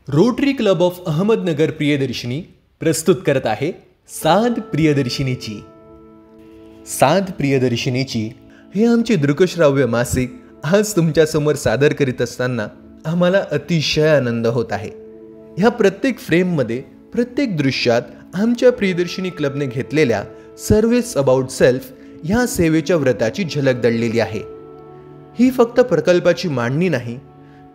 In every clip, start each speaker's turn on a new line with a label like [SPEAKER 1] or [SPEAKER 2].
[SPEAKER 1] Rotary club of Ahmednagar Priyadarshini प्रस्तुत करत आहे साध प्रियदर्शिनीची. साध प्रियदर्शिनीची हे आमचे दृकश्राव्य मासिक आज तुमच्यासमोर सादर करीत असताना आम्हाला अतिशय आनंद होत आहे. ह्या प्रत्येक फ्रेममध्ये, प्रत्येक दृश्यात आमच्या प्रियदर्शिनी क्लबने घेतलेल्या सर्व्हिस अबाउट सेल्फ ह्या सेवेच्या व्रताची झलक दडलेली आहे. ही फक्त प्रकल्पाची मांडणी नाही,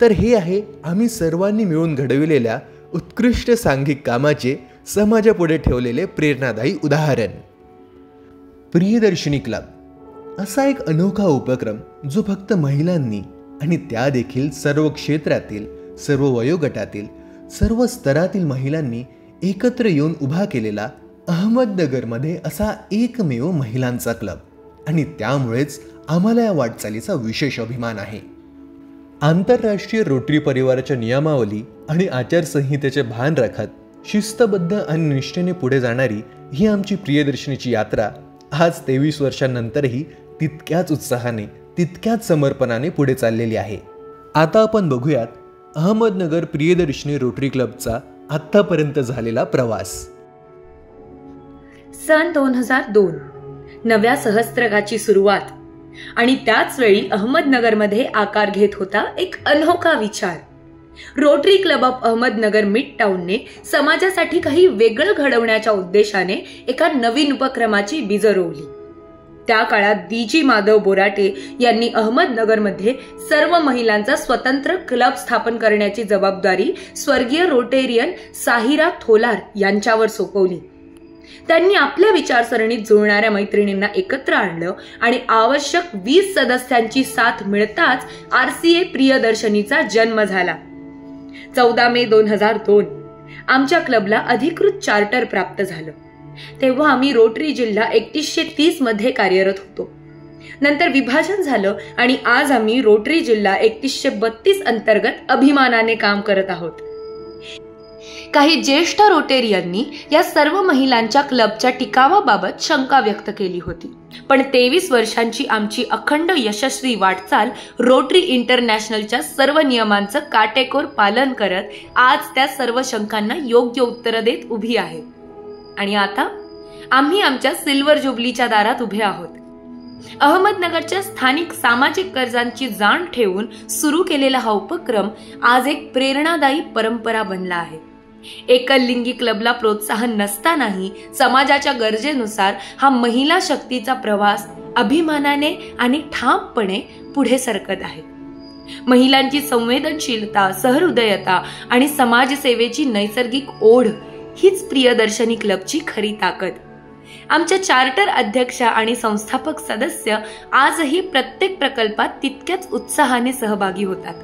[SPEAKER 1] तर हे आहे आम्ही सर्वांनी मिळून घडविलेल्या उत्कृष्ट सांघिक कामाचे समाजापुढे ठेवलेले प्रेरणादायी उदाहरण. प्रियदर्शिनी क्लब असा एक अनोखा उपक्रम जो फक्त महिलांनी आणि त्या देखील सर्व क्षेत्रातील, सर्व वयोगटातील, सर्व स्तरातील महिलांनी एकत्र येऊन उभा केलेला अहमदनगरमध्ये असा एकमेव महिलांचा क्लब, आणि त्यामुळेच आम्हाला या वाटचालीचा विशेष अभिमान आहे. आंतरराष्ट्रीय रोटरी परिवाराच्या नियमावली आणि आचारसंहितेचे भान राखत शिस्तबद्ध आणि निष्ठेने पुढे जाणारी ही आमची प्रियदर्शिनीची यात्रा आज 23 वर्षांनंतरही तितक्याच उत्साहाने, तितक्याच समर्पणाने पुढे चाललेली आहे. आता आपण बघूयात अहमदनगर प्रियदर्शिनी रोटरी क्लबचा आत्तापर्यंत झालेला प्रवास.
[SPEAKER 2] सन 2002 नव्या सहस्त्रकाची सुरुवात, आणि त्याच वेळी अहमदनगरमध्ये आकार घेत होता एक अनोखा विचार. Rotary club of Ahmednagar mid टाउनने समाजासाठी काही वेगळं घडवण्याच्या उद्देशाने एका नवीन उपक्रमाची बीजं रोवली. त्या काळात डी.जी. माधव बोराटे यांनी अहमदनगरमध्ये सर्व महिलांचा स्वतंत्र क्लब स्थापन करण्याची जबाबदारी स्वर्गीय रोटेरियन साहिरा थोलार यांच्यावर सोपवली. त्यांनी आपल्या विचारसरणीत जुळणाऱ्या मैत्रिणींना एकत्र आणलं आणि आवश्यक 20 सदस्यांची साथ मिळताच RCA प्रियदर्शनीचा जन्म झाला. 14 मे 2002 आमच्या क्लबला अधिकृत चार्टर प्राप्त झालं. तेव्हा आम्ही रोटरी जिल्हा 3130 मध्ये कार्यरत होतो. नंतर विभाजन झालं आणि आज आम्ही रोटरी जिल्हा 3132 अंतर्गत अभिमानाने काम करत आहोत. काही ज्येष्ठ रोटेरियननी या सर्व महिलांच्या क्लबच्या टिकावाबाबत शंका व्यक्त केली होती, पण 23 वर्षांची आमची अखंड यशस्वी वाटचाल रोटरी इंटरनॅशनलच्या सर्व नियमांचं काटेकोर पालन करत आज त्या सर्व शंकांना योग्य उत्तरं देत उभी आहे. आणि आता आम्ही आमच्या सिल्वर जुबलीच्या दारात उभे आहोत. अहमदनगरच्या स्थानिक सामाजिक गरजांची जाण ठेवून सुरू केलेला हा उपक्रम आज एक प्रेरणादायी परंपरा बनला आहे. एकलिंगी क्लबला प्रोत्साहन नसतानाही समाजाच्या गरजेनुसार हा महिला शक्तीचा प्रवास अभिमानाने आणि ठामपणे पुढे सरकत आहे. महिलांची संवेदनशीलता, सहृदयता आणि समाजसेवेची नैसर्गिक ओढ हीच प्रियदर्शनी क्लबची खरी ताकद. आमच्या चार्टर अध्यक्षा आणि संस्थापक सदस्य आजही प्रत्येक प्रकल्पात तितक्याच उत्साहाने सहभागी होतात.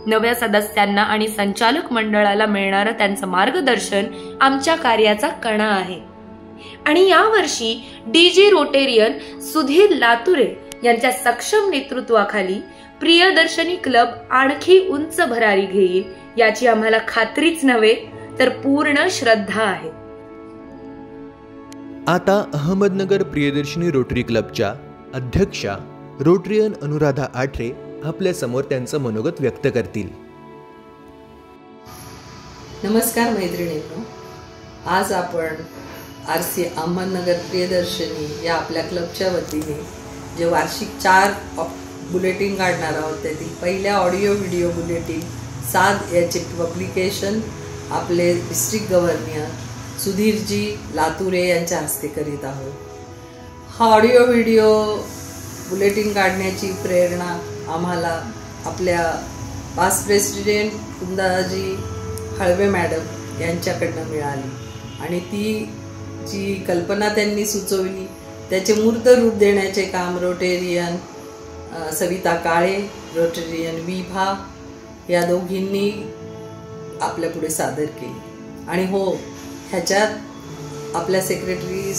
[SPEAKER 2] नव्या सदस्यांना आणि संचालक मंडळाला मिळणारं त्यांचं मार्गदर्शन आमच्या कार्याचा कणा आहे. आणि यावर्षी डी.जी. रोटेरियन सुधीर लातुरे यांच्या सक्षम नेतृत्वाखाली प्रियदर्शनी क्लब आणखी उंच भरारी घेईल याची आम्हाला खात्रीच नव्हे तर पूर्ण श्रद्धा आहे.
[SPEAKER 1] आता अहमदनगर प्रियदर्शिनी रोटरी क्लबच्या अध्यक्षा रोटरियन अनुराधा आठरे आपल्या समोर त्यांचं मनोगत व्यक्त करतील.
[SPEAKER 3] नमस्कार मैत्रिणींनो, आज आपण RCA अहमदनगर प्रियदर्शनी या आपल्या क्लबच्या वतीने जे वार्षिक 4 बुलेटिन काढणार आहोत, त्यातील पहिल्या ऑडिओ व्हिडिओ बुलेटिन साध याचे पब्लिकेशन आपले डिस्ट्रिक्ट गव्हर्नर सुधीरजी लातुरे यांच्या हस्ते करीत आहोत. हा ऑडिओ व्हिडिओ बुलेटिन काढण्याची प्रेरणा आम्हाला आपल्या पास्ट प्रेसिडेंट कुंदाजी हळवे मॅडम यांच्याकडनं मिळाली, आणि ती जी कल्पना त्यांनी सुचवली त्याचे मूर्त रूप देण्याचे काम रोटेरियन सविता काळे, रोटेरियन विभा या दोघींनी आपल्या पुढे सादर केली. आणि हो, ह्याच्यात आपल्या सेक्रेटरी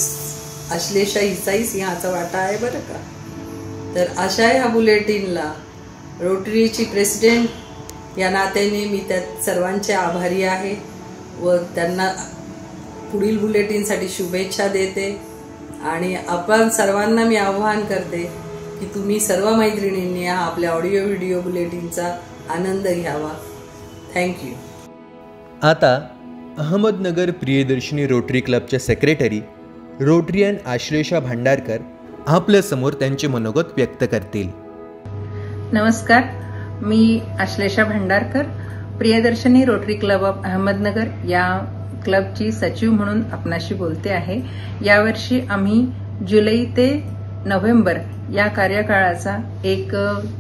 [SPEAKER 3] अश्लेषा हिसाई सिंहाचा वाटा आहे बरं का. तर अशा ह्या बुलेटिनला रोटरीची प्रेसिडेंट या नात्याने मी त्या सर्वांचे आभारी आहे व त्यांना पुढील बुलेटिनसाठी शुभेच्छा देते. आणि आपण सर्वांना मी आवाहन करते की तुम्ही सर्व मैत्रिणींनी आपल्या ऑडिओ व्हिडिओ बुलेटिनचा आनंद घ्यावा. थँक्यू.
[SPEAKER 1] आता अहमदनगर प्रियदर्शनी रोटरी क्लबच्या सेक्रेटरी रोटरियन आश्लेषा भांडारकर आपल्या समोर त्यांचे मनोगत व्यक्त करतील.
[SPEAKER 4] नमस्कार, मी Ashlesha Bhandarkar, Priyadarshini rotary club of Ahmednagar या क्लबची सचिव म्हणून आपणाशी बोलते आहे. यावर्षी आम्ही जुलै ते नोव्हेंबर या कार्यकाळाचा एक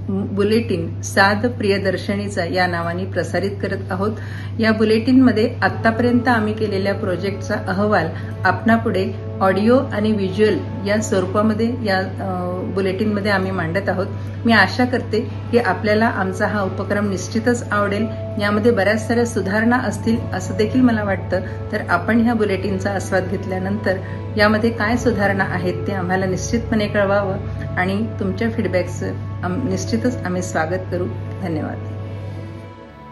[SPEAKER 4] बुलेटिन साध प्रियदर्शनीचा या नावाने प्रसारित करत आहोत. या बुलेटिनमध्ये आतापर्यंत आम्ही केलेल्या प्रोजेक्टचा अहवाल आपणापुढे ऑडिओ आणि व्हिज्युअल या स्वरूपामध्ये या बुलेटिनमध्ये आम्ही मांडत आहोत. मी आशा करते की आपल्याला आमचा हा उपक्रम निश्चितच आवडेल. यामध्ये बऱ्याच साऱ्या सुधारणा असतील असं देखील मला वाटतं. तर आपण ह्या बुलेटिनचा आस्वाद घेतल्यानंतर यामध्ये काय सुधारणा आहेत ते आम्हाला निश्चितपणे कळवावं आणि तुमच्या फीडबॅकचं निश्चितच आम्ही स्वागत करू. धन्यवाद.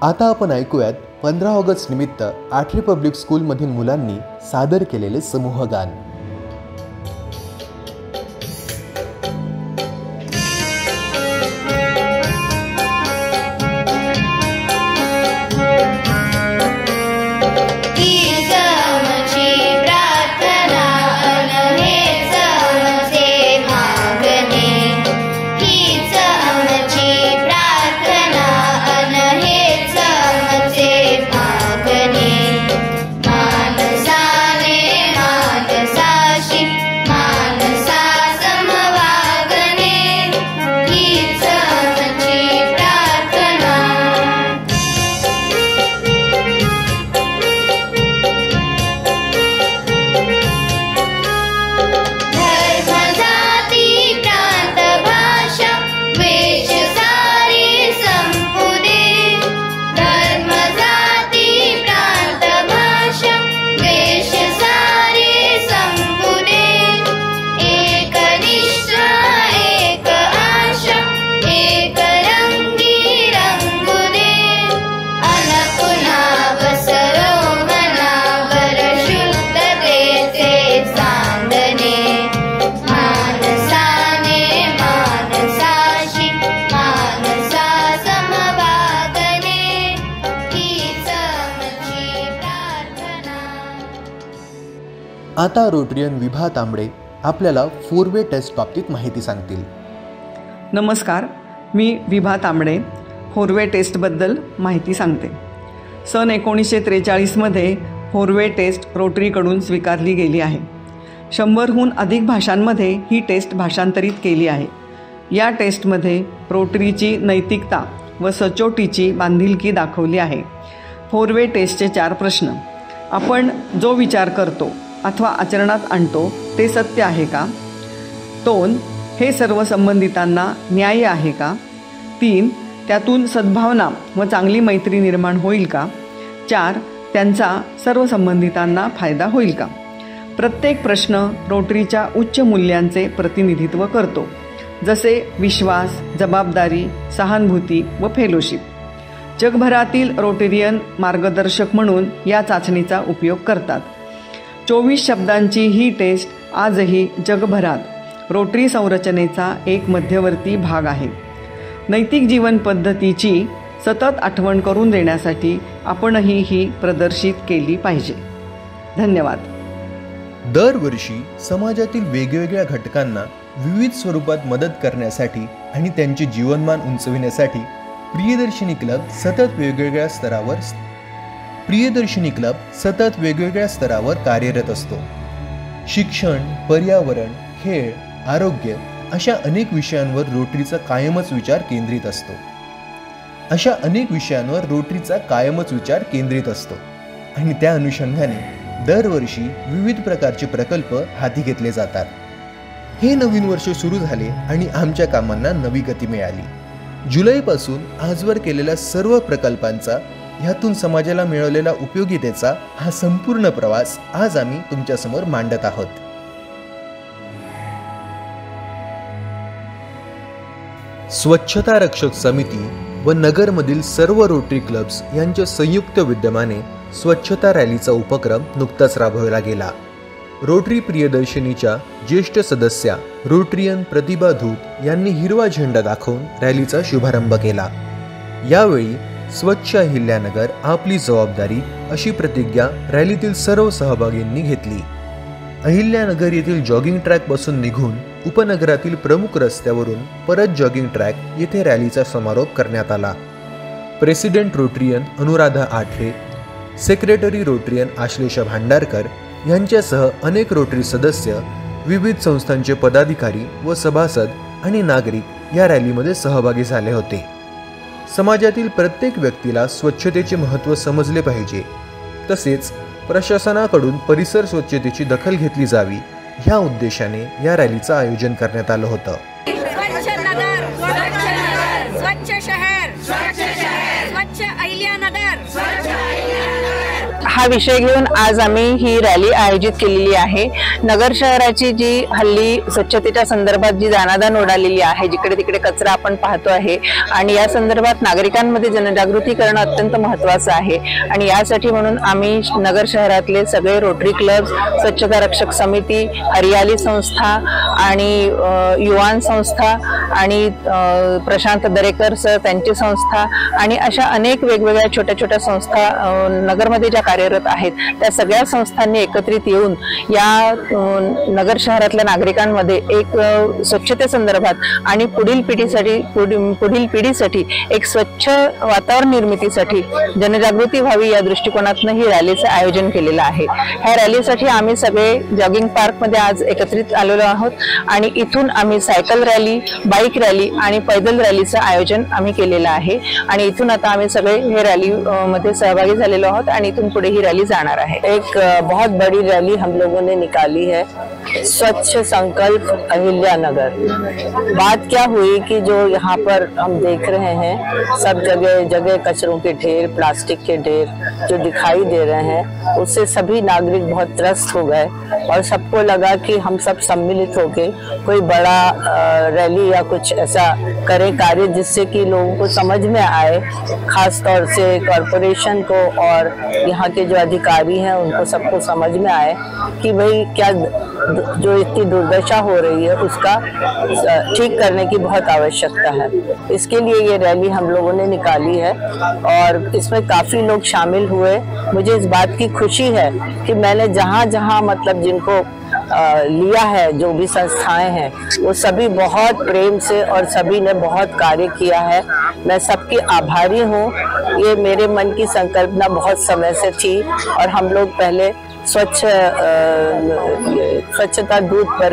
[SPEAKER 1] आता आपण ऐकूयात 15 ऑगस्ट निमित्त आठरे पब्लिक स्कूलमधील मुलांनी सादर केलेले समूह गान. आता रोटरियन विभा तांबडे आपल्याला 4-वे टेस्ट बाबतीत माहिती सांगतील.
[SPEAKER 5] नमस्कार, मी विभा तांबडे 4-वे टेस्टबद्दल माहिती सांगते. सन 1943मध्ये 4-वे टेस्ट रोटरीकडून स्वीकारली गेली आहे. 100हून अधिक भाषांमध्ये ही टेस्ट भाषांतरित केली आहे. या टेस्टमध्ये रोटरीची नैतिकता व सचोटीची बांधिलकी दाखवली आहे. 4-वे टेस्टचे 4 प्रश्न. आपण जो विचार करतो अथवा आचरणात आणतो ते सत्य आहे का? 2. हे सर्व संबंधितांना न्याय्य आहे का? 3. त्यातून सद्भावना व चांगली मैत्री निर्माण होईल का? 4. त्यांचा सर्व संबंधितांना फायदा होईल का? प्रत्येक प्रश्न रोटरीच्या उच्च मूल्यांचे प्रतिनिधित्व करतो, जसे विश्वास, जबाबदारी, सहानुभूती व फेलोशिप. जगभरातील रोटेरियन मार्गदर्शक म्हणून या चाचणीचा उपयोग करतात. 24 शब्दांची ही टेस्ट आजही जगभरात रोटरी संरचनेचा एक मध्यवर्ती भाग आहे. नैतिक जीवन पद्धतीची सतत आठवण करून देण्यासाठी आपणही ही प्रदर्शित केली पाहिजे. धन्यवाद.
[SPEAKER 1] दरवर्षी समाजातील वेगवेगळ्या घटकांना विविध स्वरूपात मदत करण्यासाठी आणि त्यांचे जीवनमान उंचविण्यासाठी प्रियदर्शनी क्लब सतत वेगवेगळ्या स्तरावर कार्यरत असतो. शिक्षण, पर्यावरण, खेळ, आरोग्य अशा अनेक विषयांवर रोटरीचा कायमच विचार केंद्रित असतो आणि त्या अनुषंगाने दरवर्षी विविध प्रकारचे प्रकल्प हाती घेतले जातात. हे नवीन वर्ष सुरू झाले आणि आमच्या कामांना नवी गती मिळाली. जुलैपासून आजवर केलेल्या सर्व प्रकल्पांचा, ह्यातून समाजाला मिळवलेला उपयोगितेचा हा संपूर्ण प्रवास आज आम्ही तुमच्यासमोर मांडत आहोत. स्वच्छता रक्षक समिती व नगरमधील सर्व रोटरी क्लब्स यांच्या संयुक्त विद्यमाने स्वच्छता रॅलीचा उपक्रम नुकताच राबवला गेला. रोटरी प्रियदर्शनीच्या ज्येष्ठ सदस्या रोटरियन प्रतिभा धूत यांनी हिरवा झेंडा दाखवून रॅलीचा शुभारंभ केला. यावेळी स्वच्छ अहिल्यानगर आपली जबाबदारी अशी प्रतिज्ञा रॅलीतील सर्व सहभागींनी घेतली. अहिल्यानगर येथील जॉगिंग ट्रॅकपासून निघून उपनगरातील प्रमुख रस्त्यावरून परत जॉगिंग ट्रॅक येथे रॅलीचा समारोप करण्यात आला. President Rotarian Anuradha Athare, secretary rotarian Ashlesha Bhandarkar यांच्यासह अनेक रोटरी सदस्य, विविध संस्थांचे पदाधिकारी व सभासद आणि नागरिक या रॅलीमध्ये सहभागी झाले होते. समाजातील प्रत्येक व्यक्तीला स्वच्छतेचे महत्त्व समजले पाहिजे, तसेच प्रशासनाकडून परिसर स्वच्छतेची दखल घेतली जावी ह्या उद्देशाने या रॅलीचं आयोजन करण्यात आलं होतं.
[SPEAKER 6] स्वच्छ नगर, स्वच्छ शहर, स्वच्छ अहिल्यानगर,
[SPEAKER 4] हा विषय घेऊन आज आम्ही ही रॅली आयोजित केलेली आहे. नगर शहराची जी हल्ली स्वच्छतेच्या संदर्भात जी दाणादाण उडालेली आहे, जिकडे तिकडे कचरा आपण पाहतो आहे आणि या संदर्भात नागरिकांमध्ये जनजागृती करणं अत्यंत महत्त्वाचं आहे. आणि यासाठी म्हणून आम्ही नगर शहरातले सगळे रोटरी क्लब, स्वच्छता रक्षक समिती, हरियाली संस्था आणि युवान संस्था आणि प्रशांत दरेकर सर त्यांची संस्था आणि अशा अनेक वेगवेगळ्या छोट्या छोट्या संस्था नगरमध्ये ज्या कार्यरत आहेत त्या सगळ्या संस्थांनी एकत्रित येऊन या नगर शहरातल्या नागरिकांमध्ये एक स्वच्छतेसंदर्भात आणि पुढील पिढीसाठी एक स्वच्छ वातावरण निर्मितीसाठी जनजागृती व्हावी या दृष्टिकोनातून ही रॅलीचं आयोजन केलेलं आहे. ह्या रॅलीसाठी आम्ही सगळे जॉगिंग पार्कमध्ये आज एकत्रित आलेलो आहोत आणि इथून आम्ही सायकल रॅली, बाईक रॅली आणि पैदल रॅलीचं आयोजन आम्ही केलेलं आहे. आणि इथून आता आम्ही सगळे हे रॅली मध्ये सहभागी झालेलो आहोत आणि इथून पुढे ही रैली जाना है. एक बहुत बड़ी रैली हम लोगों ने निकाली है, स्वच्छ संकल्प अहिल्यानगर. बात क्या हुई कि जो यहाँ पर हम देख रहे हैं सब जगह जगह कचरों के ढेर, प्लास्टिक के ढेर जो दिखाई दे रहे हैं, उससे सभी नागरिक बहुत त्रस्त हो गए और सबको लगा कि हम सब सम्मिलित होकर कोई बड़ा रैली या कुछ ऐसा करें कार्य जिससे कि लोगों को समझ में आए, खास तौर से कॉरपोरेशन को और यहाँ के जो अधिकारी हैं उनको सबको समझ में आए कि भाई क्या जो इतनी दुर्दशा हो रही है उसका ठीक करने की बहुत आवश्यकता है. इसके लिए ये रैली हम लोगों ने निकाली है और इसमें काफ़ी लोग शामिल हुए. मुझे इस बात की खुशी है कि मैंने जहाँ जहाँ मतलब जिनको लिया है, जो भी संस्थाएं हैं वो सभी बहुत प्रेम से और सभी ने बहुत कार्य किया है. मैं सबकी आभारी हूँ. ये मेरे मन की संकल्पना बहुत समय से थी और हम लोग पहले स्वच्छता दूत पर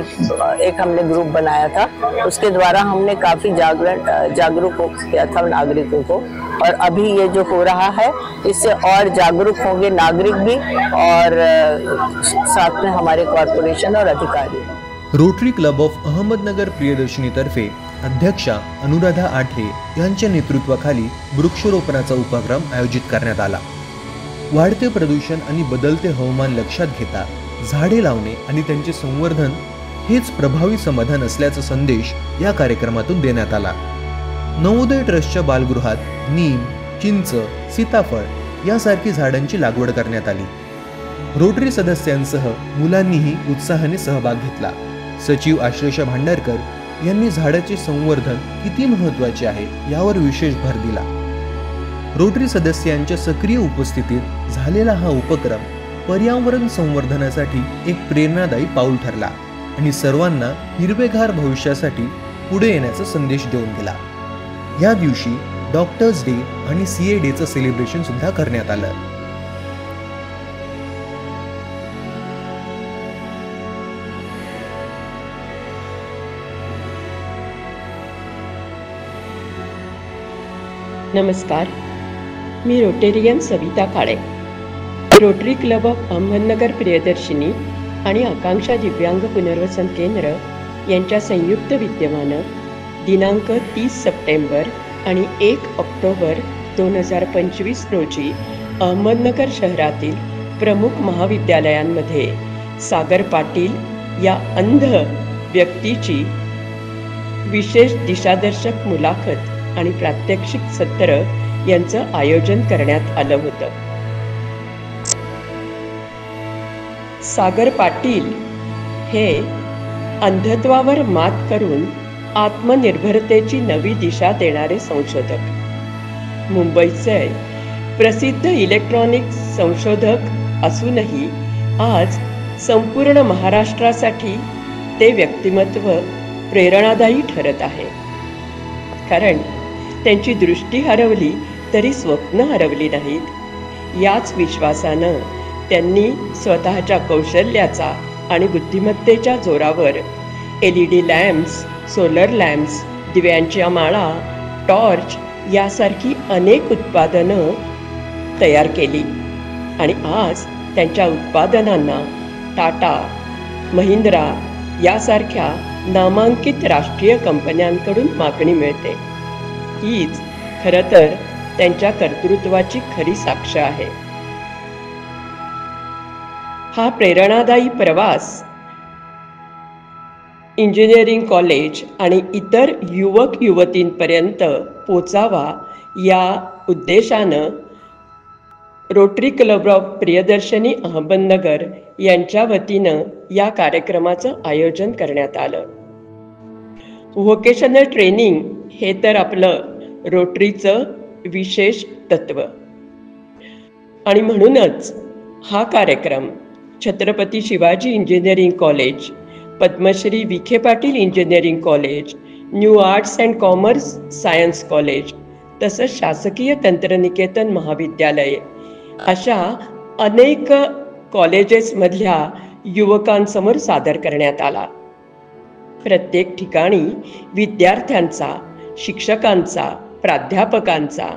[SPEAKER 4] एक हमने ग्रुप बनाया था, उसके द्वारा हमने काफ़ी जागरूक किया था नागरिकों को. और अभी ये जो हो रहा है इससे और जागरूक होंगे नागरिक भी और साथ में हमारे कॉर्पोरेशन और अधिकारी.
[SPEAKER 1] Rotary club of Ahmednagar Priyadarshini तर्फे अध्यक्षा अनुराधा आठरे यांच्या नेतृत्वाखाली वृक्षारोपणाचा उपक्रम आयोजित करण्यात आला. वाढते प्रदूषण आणि बदलते हवामान लक्षात घेता झाडे लावणे आणि त्यांचे संवर्धन हेच प्रभावी समाधान असल्याचा संदेश या कार्यक्रमातून देण्यात आला. नवोदय ट्रस्टच्या बालगृहात नीम, चिंच, सीताफळ यासारखी झाडांची लागवड करण्यात आली. रोटरी सदस्यांसह मुलांनीही उत्साहाने सहभाग घेतला. सचिव आश्लेषा भांडारकर यांनी झाडाचे संवर्धन किती महत्त्वाचे आहे यावर विशेष भर दिला. रोटरी सदस्यांच्या सक्रिय उपस्थितीत झालेला हा उपक्रम पर्यावरण संवर्धनासाठी एक प्रेरणादायी पाऊल ठरला आणि सर्वांना हिरवेगार भविष्यासाठी पुढे येण्याचा संदेश देऊन गेला. या दिवशी डॉक्टर्स डे आणि सीए डेचं सेलिब्रेशन सुद्धा करण्यात आलं.
[SPEAKER 7] नमस्कार, मी rotarian Savita Kale. Rotary club of Ahmednagar Priyadarshini आणि आकांक्षा दिव्यांग पुनर्वसन केंद्र यांच्या संयुक्त विद्यमानं दिनांक 30 सप्टेंबर आणि 1 ऑक्टोबर 2025 रोजी अहमदनगर शहरातील प्रमुख महाविद्यालयांमध्ये सागर पाटील या अंध व्यक्तीची विशेष दिशादर्शक मुलाखत आणि प्रात्यक्षिक सत्र यांचं आयोजन करण्यात आलं होतं. सागर पाटील हे अंधत्वावर मात करून आत्मनिर्भरतेची नवी दिशा देणारे संशोधक. मुंबईचे प्रसिद्ध इलेक्ट्रॉनिक्स संशोधक असूनही आज संपूर्ण महाराष्ट्रासाठी ते व्यक्तिमत्व प्रेरणादायी ठरत आहे. कारण त्यांची दृष्टी हरवली तरी स्वप्न हरवली नाहीत. याच विश्वासानं त्यांनी स्वतःच्या कौशल्याचा आणि बुद्धिमत्तेच्या जोरावर LED लॅम्प्स, सोलर लॅम्प्स, दिव्यांच्या माळा, टॉर्च यासारखी अनेक उत्पादनं तयार केली आणि आज त्यांच्या उत्पादनांना टाटा, महिंद्रा यासारख्या नामांकित राष्ट्रीय कंपन्यांकडून मागणी मिळते. हीच खरं तर त्यांच्या कर्तृत्वाची खरी साक्ष आहे. हा प्रेरणादायी प्रवास इंजिनिअरिंग कॉलेज आणि इतर युवक युवतींपर्यंत पोचावा या उद्देशानं rotary club of Priyadarshini Ahmednagar यांच्या वतीनं या कार्यक्रमाचं आयोजन करण्यात आलं. व्होकेशनल ट्रेनिंग हे तर आपलं रोटरीचं विशेष तत्व आणि म्हणूनच हा कार्यक्रम Chhatrapati Shivaji engineering college, Padmashri Vikhe Patil engineering college, new arts and commerce science college तसंच शासकीय तंत्रनिकेतन महाविद्यालय अशा अनेक कॉलेजेसमधल्या युवकांसमोर सादर करण्यात आला. प्रत्येक ठिकाणी विद्यार्थ्यांचा, शिक्षकांचा, प्राध्यापकांचा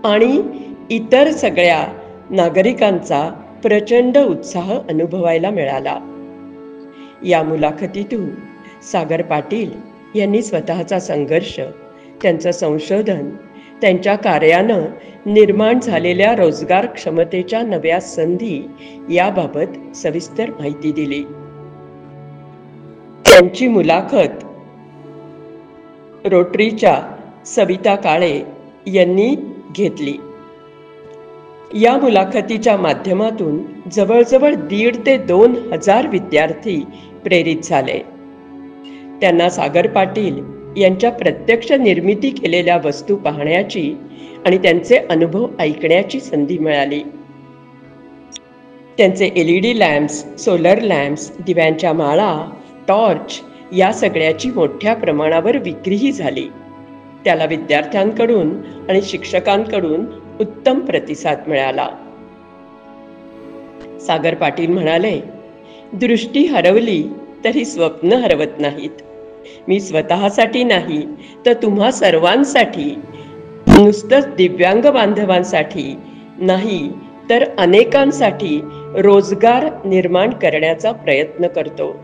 [SPEAKER 7] आणि इतर सगळ्या नागरिकांचा प्रचंड उत्साह अनुभवायला मिळाला. या मुलाखतीतून सागर पाटील यांनी स्वतःचा संघर्ष, त्यांचं संशोधन, त्यांच्या कार्यानं निर्माण झालेल्या रोजगार क्षमतेच्या नव्या संधी याबाबत सविस्तर माहिती दिली. त्यांची मुलाखत रोटरीच्या सविता काळे यांनी घेतली. या मुलाखतीच्या माध्यमातून जवळजवळ 1,500 ते 2,000 विद्यार्थी प्रेरित झाले. त्यांना सागर पाटील यांच्या प्रत्यक्ष निर्मिती केलेल्या वस्तू पाहण्याची आणि त्यांचे अनुभव ऐकण्याची संधी मिळाली. त्यांचे LED लॅम्प्स, सोलर लॅम्प्स, दिव्यांच्या माळा, टॉर्च या सगळ्याची मोठ्या प्रमाणावर विक्रीही झाली. त्याला विद्यार्थ्यांकडून आणि शिक्षकांकडून उत्तम प्रतिसाद मिळाला. सागर पाटील म्हणाले, दृष्टी हरवली तरी स्वप्न हरवत नाहीत. मी स्वतःसाठी नाही तर तुम्हा सर्वांसाठी, नुसतंच दिव्यांग बांधवांसाठी नाही तर अनेकांसाठी रोजगार निर्माण करण्याचा प्रयत्न करतो.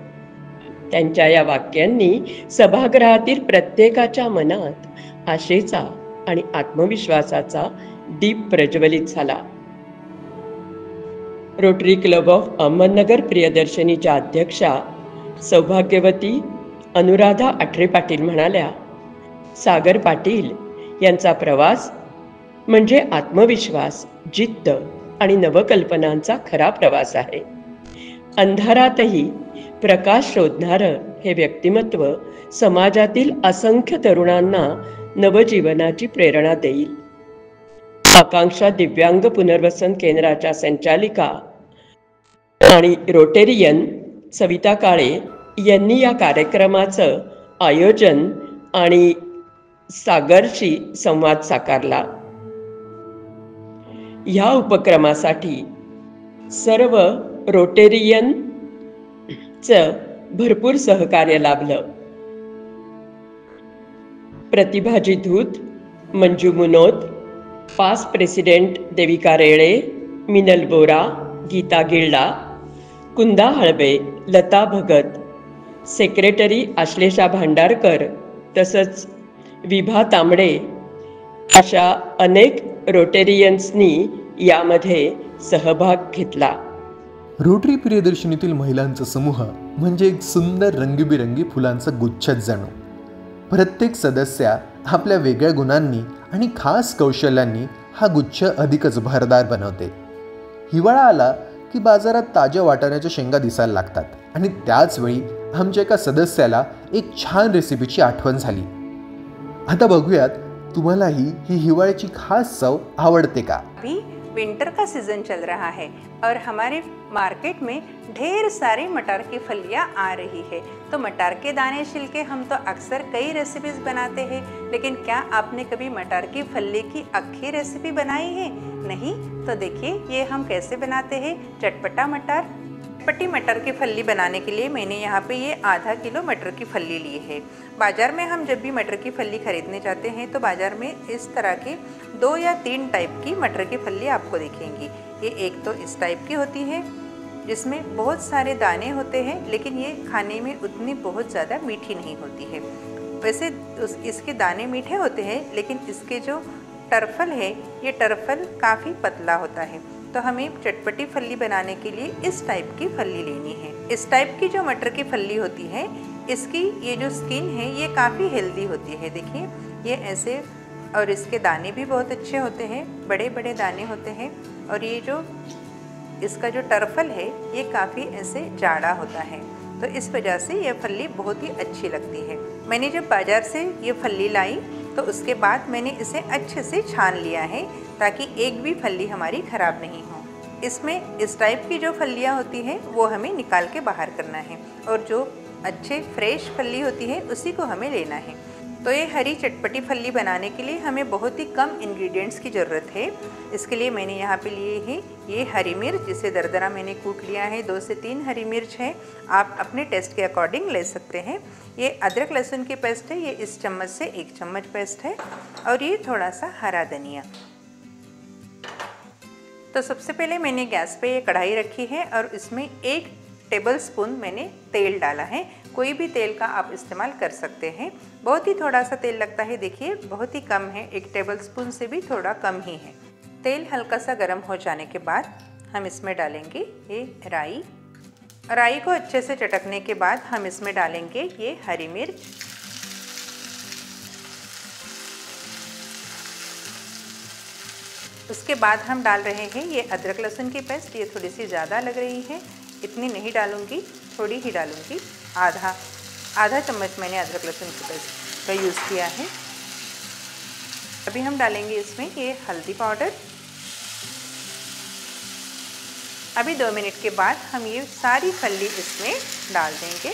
[SPEAKER 7] त्यांच्या या वाक्यांनी सभागृहातील प्रत्येकाच्या मनात आशेचा आणि आत्मविश्वासाचा दीप प्रज्वलित झाला. रोटरी क्लब ऑफ अहमदनगर प्रियदर्शनीच्या अध्यक्षा सौभाग्यवती अनुराधा आठरे पाटील म्हणाल्या, सागर पाटील यांचा प्रवास म्हणजे आत्मविश्वास, जिद्द आणि नवकल्पनांचा खरा प्रवास आहे. अंधारातही प्रकाश शोधणारं हे व्यक्तिमत्व समाजातील असंख्य तरुणांना नवजीवनाची प्रेरणा देईल. आकांक्षा दिव्यांग पुनर्वसन केंद्राच्या संचालिका आणि रोटेरियन सविता काळे यांनी या कार्यक्रमाचं आयोजन आणि सागरशी संवाद साकारला. ह्या उपक्रमासाठी सर्व रोटेरियनचं भरपूर सहकार्य लाभलं. प्रतिभाजी धूत, मंजू मुनोत, पास्ट प्रेसिडेंट देविका रेळे, मिनल बोरा, गीता गिल्डा, कुंदा हळबे, लता भगत, सेक्रेटरी आश्लेषा भांडारकर तसंच विभा तांबडे अशा अनेक रोटेरियन्सनी यामध्ये सहभाग घेतला.
[SPEAKER 1] रोटरी प्रियदर्शनीतील महिलांचा समूह म्हणजे एक सुंदर रंगीबिरंगी फुलांचा गुच्छच जणू. प्रत्येक सदस्या आपल्या वेगळ्या गुणांनी आणि खास कौशल्यांनी हा गुच्छ अधिकच भरदार बनवते. हिवाळा आला की बाजारात ताज्या वाटाण्याच्या शेंगा दिसायला लागतात आणि त्याच वेळी आमच्या एका सदस्याला एक छान रेसिपीची आठवण झाली. आता बघूयात तुम्हालाही ही हिवाळ्याची खास चव आवडते का?
[SPEAKER 4] अभी विंटर का सीजन चल रहा है और हमारे मार्केट में ढेर सारी मटर की फलियां आ रही है। तो मटर के दाने छिलके हम तो अक्सर कई रेसिपीज बनाते हैं, लेकिन क्या आपने कभी मटर की फली की अक्खी रेसिपी बनाई है? नहीं? तो देखिए ये हम कैसे बनाते हैं चटपटा मटर। चटपटी मटर की फली बनाने के लिए मैंने यहाँ पे ये आधा किलो मटर की फली ली है। बाज़ार में हम जब भी मटर की फली खरीदने जाते हैं तो बाज़ार में इस तरह की 2 या 3 टाइप की मटर की फली आपको दिखेंगी। ये एक तो इस टाइप की होती है जिसमें बहुत सारे दाने होते हैं, लेकिन ये खाने में उतनी बहुत ज़्यादा मीठी नहीं होती है। वैसे इसके दाने मीठे होते हैं, लेकिन इसके जो टर्फल है ये टर्फल काफ़ी पतला होता है। तो हमें चटपटी फली बनाने के लिए इस टाइप की फली लेनी है। इस टाइप की जो मटर की फली होती है इसकी ये जो स्किन है ये काफ़ी हेल्दी होती है। देखिए ये ऐसे, और इसके दाने भी बहुत अच्छे होते हैं, बड़े बड़े दाने होते हैं। और ये जो इसका जो टर्फल है ये काफ़ी ऐसे जाड़ा होता है, तो इस वजह से ये फली बहुत ही अच्छी लगती है। मैंने जब बाज़ार से ये फली लाई तो उसके बाद मैंने इसे अच्छे से छान लिया है ताकि एक भी फली हमारी ख़राब नहीं हो। इसमें इस टाइप की जो फलियाँ होती हैं वो हमें निकाल के बाहर करना है, और जो अच्छे फ्रेश फली होती है उसी को हमें लेना है। तो ये हरी चटपटी फली बनाने के लिए हमें बहुत ही कम इंग्रेडिएंट्स की ज़रूरत है। इसके लिए मैंने यहाँ पे लिए हैं ये हरी मिर्च, जिसे दरदरा मैंने कूट लिया है। 2 से 3 हरी मिर्च है, आप अपने टेस्ट के अकॉर्डिंग ले सकते हैं। ये अदरक लहसुन की पेस्ट है, ये इस चम्मच से 1 चम्मच पेस्ट है। और ये थोड़ा सा हरा धनिया। तो सबसे पहले मैंने गैस पे ये कढ़ाई रखी है और इसमें 1 टेबल स्पून मैंने तेल डाला है। कोई भी तेल का आप इस्तेमाल कर सकते हैं। बहुत ही थोड़ा सा तेल लगता है, देखिए बहुत ही कम है, 1 टेबल स्पून से भी थोड़ा कम ही है। तेल हल्का सा गर्म हो जाने के बाद हम इसमें डालेंगे ये राई। राई को अच्छे से चटकने के बाद हम इसमें डालेंगे ये हरी मिर्च। उसके बाद हम डाल रहे हैं ये अदरक लहसुन की पेस्ट। ये थोड़ी सी ज़्यादा लग रही है, इतनी नहीं डालूंगी, थोड़ी ही डालूंगी। आधा चम्मच मैंने अदरक लहसुन की पेस्ट का यूज़ किया है। अभी हम डालेंगे इसमें ये हल्दी पाउडर। अभी 2 मिनट के बाद हम ये सारी फली इसमें डाल देंगे।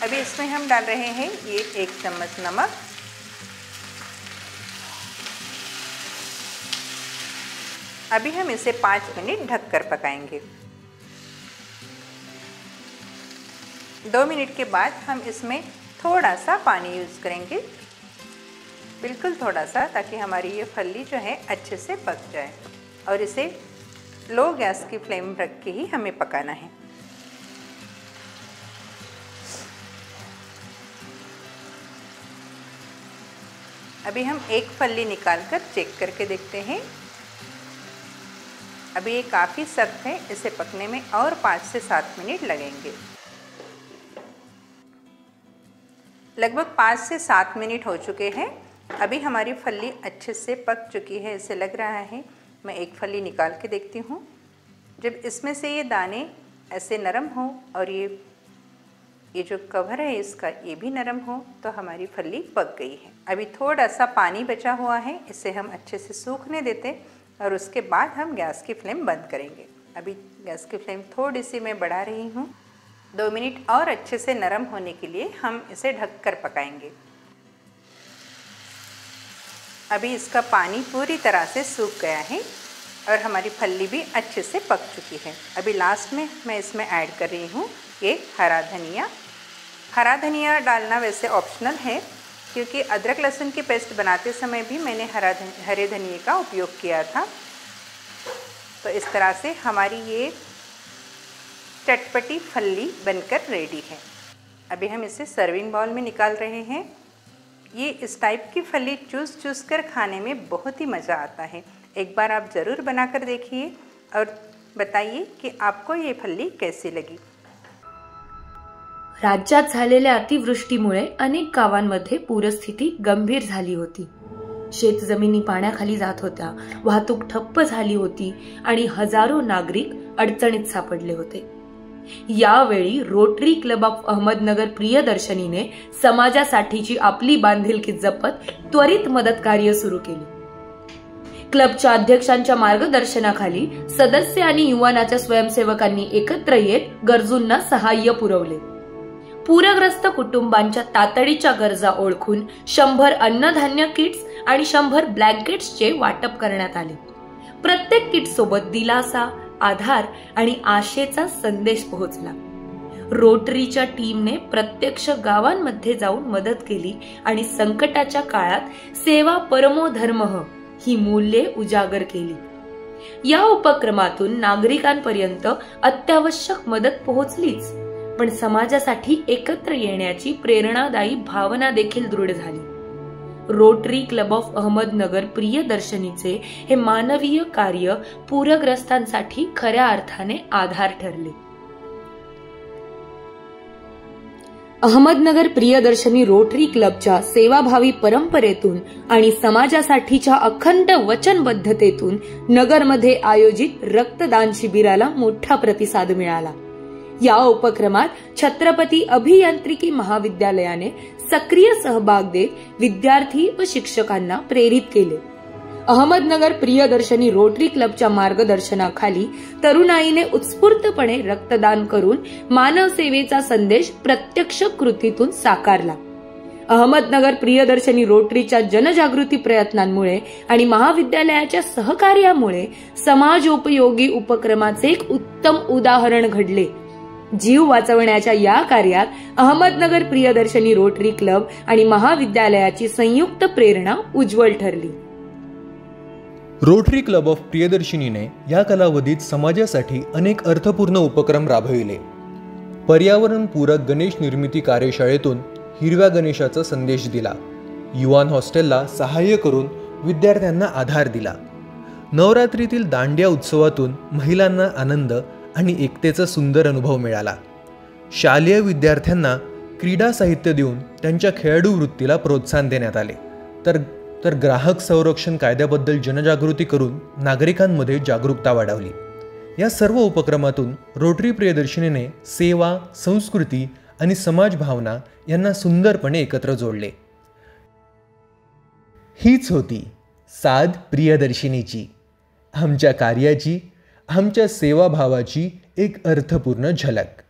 [SPEAKER 4] अभी इसमें हम डाल रहे हैं ये 1 चम्मच नमक। अभी हम इसे 5 मिनट ढककर पकाएंगे। 2 मिनट के बाद हम इसमें थोड़ा सा पानी यूज़ करेंगे, बिल्कुल थोड़ा सा, ताकि हमारी ये फली जो है अच्छे से पक जाए। और इसे लो गैस की फ्लेम रख के ही हमें पकाना है। अभी हम एक फली निकालकर चेक करके देखते हैं। अभी ये काफ़ी सख्त है, इसे पकने में और 5 से 7 मिनट लगेंगे। लगभग 5 से 7 मिनट हो चुके हैं। अभी हमारी फली अच्छे से पक चुकी है, इसे लग रहा है। मैं एक फली निकाल के देखती हूँ। जब इसमें से ये दाने ऐसे नरम हो और ये जो कवर है इसका ये भी नरम हो, तो हमारी फली पक गई है। अभी थोड़ा सा पानी बचा हुआ है, इसे हम अच्छे से सूखने देते और उसके बाद हम गैस की फ्लेम बंद करेंगे। अभी गैस की फ्लेम थोड़ी सी मैं बढ़ा रही हूँ। 2 मिनट और अच्छे से नरम होने के लिए हम इसे ढककर पकाएंगे। अभी इसका पानी पूरी तरह से सूख गया है और हमारी फली भी अच्छे से पक चुकी है। अभी लास्ट में मैं इसमें ऐड कर रही हूँ ये हरा धनिया। हरा धनिया डालना वैसे ऑप्शनल है, क्योंकि अदरक लहसुन की पेस्ट बनाते समय भी मैंने हरे धनिए का उपयोग किया था। तो इस तरह से हमारी ये चटपटी फली बनकर रेडी है। अभी हम इसे सर्विंग बाउल में निकाल रहे हैं। ये इस टाइप की फली चूस कर खाने में बहुत ही मज़ा आता है। एक बार आप ज़रूर बनाकर देखिए और बताइए कि आपको ये फली कैसी लगी।
[SPEAKER 2] राज्यात झालेल्या अतिवृष्टीमुळे अनेक गावांमध्ये पूरस्थिती गंभीर झाली होती। शेतजमिनी पाण्याखाली जात होत्या, वाहतूक ठप्प झाली होती आणि हजारो नागरिक अडचणीत सापडले होते। यावेळी रोटरी क्लब ऑफ अहमदनगर प्रियदर्शनीने समाजासाठीची आपली बांधिलकी जपत त्वरित मदत कार्य सुरू केले. क्लबच्या अध्यक्षांच्या मार्गदर्शनाखाली सदस्य आणि युवानाच्या स्वयंसेवकांनी एकत्र येत गरजूंना सहाय्य पुरवले. पूरग्रस्त कुटुंबांच्या तातडीच्या गरजा ओळखून 100 अन्नधान्य किट्स आणि 100 ब्लँकेट्सचे वाटप करण्यात आले. प्रत्येक किट सोबत दिलासा, आधार आणि आशेचा संदेश पोहोचला. रोटरीच्या टीमने प्रत्यक्ष गावांमध्ये जाऊन मदत केली आणि संकटाच्या काळात सेवा परमो धर्मः ही मूल्ये उजागर केली. या उपक्रमातून नागरिकांपर्यंत अत्यावश्यक मदत पोहोचलीच, पण समाजासाठी एकत्र येण्याची प्रेरणादायी भावना देखील दृढ झाली. रोटरी क्लब ऑफ अहमदनगर प्रियदर्शनीचे हे मानवीय कार्य पूरग्रस्तांसाठी खऱ्या अर्थाने आधार ठरले. अहमदनगर प्रियदर्शनी रोटरी क्लबच्या सेवाभावी परंपरेतून आणि समाजासाठीच्या अखंड वचनबद्धतेतून नगरमध्ये आयोजित रक्तदान शिबिराला मोठा प्रतिसाद मिळाला. या उपक्रमात छत्रपती अभियांत्रिकी महाविद्यालयाने सक्रिय सहभाग देत विद्यार्थी व शिक्षकांना प्रेरित केले. अहमदनगर प्रियदर्शनी रोटरी क्लबच्या मार्गदर्शनाखाली तरुणाईने उत्स्फूर्तपणे रक्तदान करून मानव सेवेचा संदेश प्रत्यक्ष कृतीतून साकारला. अहमदनगर प्रियदर्शनी रोटरीच्या जनजागृती प्रयत्नांमुळे आणि महाविद्यालयाच्या सहकार्यामुळे समाजोपयोगी उपक्रमाचे एक उत्तम उदाहरण घडले. जीव वाचवण्याच्या या कार्यात अहमदनगर प्रियदर्शनी रोटरी क्लब आणि महाविद्यालयाची संयुक्त प्रेरणा उज्ज्वल ठरली.
[SPEAKER 1] रोटरी क्लब ऑफ प्रियदर्शिनीने या कालावधीत समाजासाठी अनेक अर्थपूर्ण उपक्रम राबविले. पर्यावरणपूरक गणेश निर्मिती कार्यशाळेतून हिरव्या गणेशाचा संदेश दिला. युवान हॉस्टेलला सहाय्य करून विद्यार्थ्यांना आधार दिला. नवरात्रीतील दांडिया उत्सवातून महिलांना आनंद आणि एकतेचा सुंदर अनुभव मिळाला. शालेय विद्यार्थ्यांना क्रीडा साहित्य देऊन त्यांच्या खेळाडू वृत्तीला प्रोत्साहन देण्यात आले. तर ग्राहक संरक्षण कायद्याबद्दल जनजागृती करून नागरिकांमध्ये जागरूकता वाढवली. या सर्व उपक्रमातून रोटरी प्रियदर्शनीने सेवा, संस्कृती आणि समाज भावना यांना सुंदरपणे एकत्र जोडले. हीच होती साध प्रियदर्शिनीची, आमच्या कार्याची, आमच्या सेवाभावाची एक अर्थपूर्ण झलक.